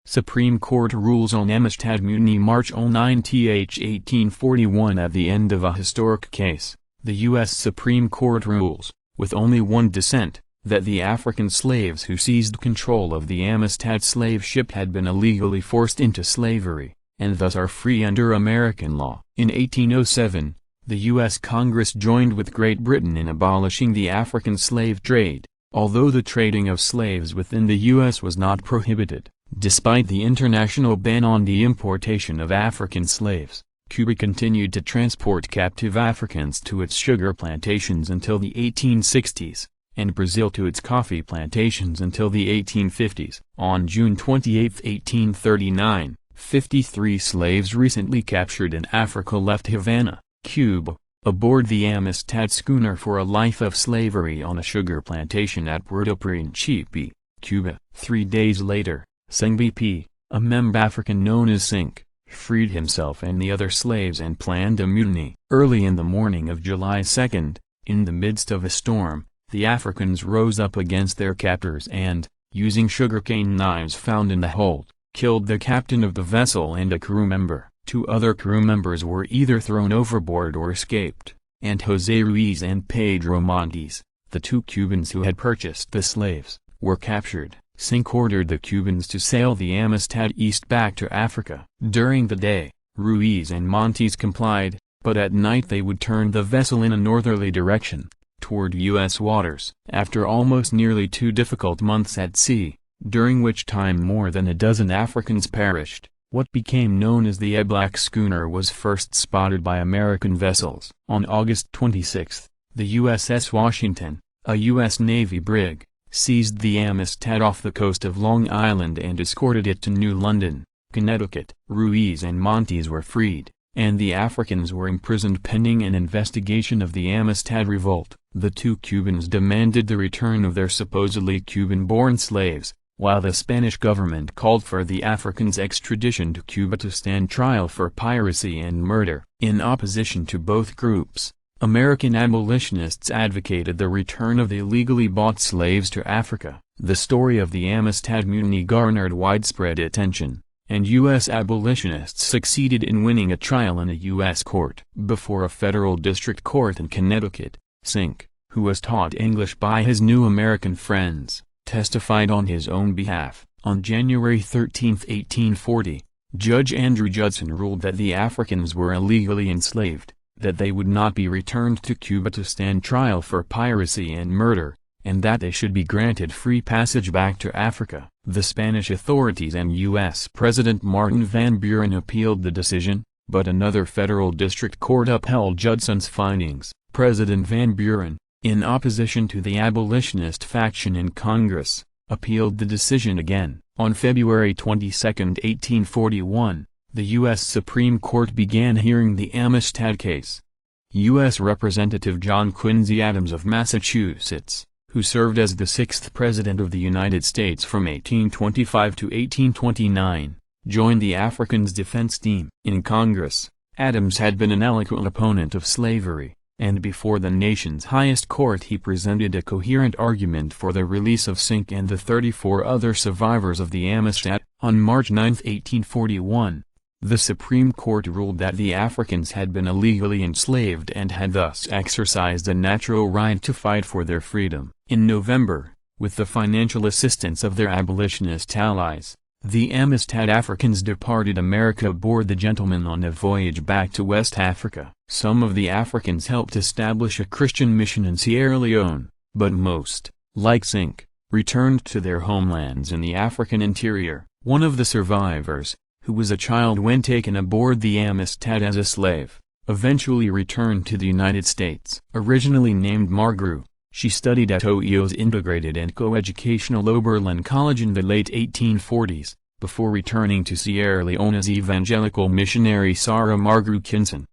Supreme Court rules on Amistad mutiny March 09, 1841. At the end of a historic case, the U.S. Supreme Court rules, with only one dissent, that the African slaves who seized control of the Amistad slave ship had been illegally forced into slavery, and thus are free under American law. In 1807, the U.S. Congress joined with Great Britain in abolishing the African slave trade, although the trading of slaves within the U.S. was not prohibited. Despite the international ban on the importation of African slaves, Cuba continued to transport captive Africans to its sugar plantations until the 1860s, and Brazil to its coffee plantations until the 1850s. On June 28, 1839, 53 slaves recently captured in Africa left Havana, Cuba, aboard the Amistad schooner for a life of slavery on a sugar plantation at Puerto Príncipe, Cuba. 3 days later, Singh, a member African known as Sink, freed himself and the other slaves and planned a mutiny. Early in the morning of July 2, in the midst of a storm, the Africans rose up against their captors and, using sugarcane knives found in the hold, killed the captain of the vessel and a crew member. 2 other crew members were either thrown overboard or escaped, and José Ruiz and Pedro Montes, the 2 Cubans who had purchased the slaves, were captured. Sink ordered the Cubans to sail the Amistad east back to Africa. During the day, Ruiz and Montes complied, but at night they would turn the vessel in a northerly direction, toward U.S. waters. After almost nearly 2 difficult months at sea, during which time more than a dozen Africans perished, what became known as the Black schooner was first spotted by American vessels. On August 26, the USS Washington, a U.S. Navy brig, seized the Amistad off the coast of Long Island and escorted it to New London, Connecticut. Ruiz and Montes were freed, and the Africans were imprisoned pending an investigation of the Amistad revolt. The 2 Cubans demanded the return of their supposedly Cuban-born slaves, while the Spanish government called for the Africans' extradition to Cuba to stand trial for piracy and murder. In opposition to both groups, American abolitionists advocated the return of the illegally bought slaves to Africa. The story of the Amistad mutiny garnered widespread attention, and U.S. abolitionists succeeded in winning a trial in a U.S. court. Before a federal district court in Connecticut, Sink, who was taught English by his new American friends, testified on his own behalf. On January 13, 1840, Judge Andrew Judson ruled that the Africans were illegally enslaved, that they would not be returned to Cuba to stand trial for piracy and murder, and that they should be granted free passage back to Africa. The Spanish authorities and U.S. President Martin Van Buren appealed the decision, but another federal district court upheld Judson's findings. President Van Buren, in opposition to the abolitionist faction in Congress, appealed the decision again. On February 22, 1841, the U.S. Supreme Court began hearing the Amistad case. U.S. Representative John Quincy Adams of Massachusetts, who served as the 6th President of the United States from 1825 to 1829, joined the Africans' defense team. In Congress, Adams had been an eloquent opponent of slavery, and before the nation's highest court he presented a coherent argument for the release of Sink and the 34 other survivors of the Amistad. On March 9, 1841, the Supreme Court ruled that the Africans had been illegally enslaved and had thus exercised a natural right to fight for their freedom. In November, with the financial assistance of their abolitionist allies, the Amistad Africans departed America aboard the Gentleman on a voyage back to West Africa. Some of the Africans helped establish a Christian mission in Sierra Leone, but most, like Sink, returned to their homelands in the African interior. One of the survivors, who was a child when taken aboard the Amistad as a slave, eventually returned to the United States. Originally named Margaret, she studied at Ohio's integrated and coeducational Oberlin College in the late 1840s, before returning to Sierra Leone as evangelical missionary Sarah Margaret Kinson.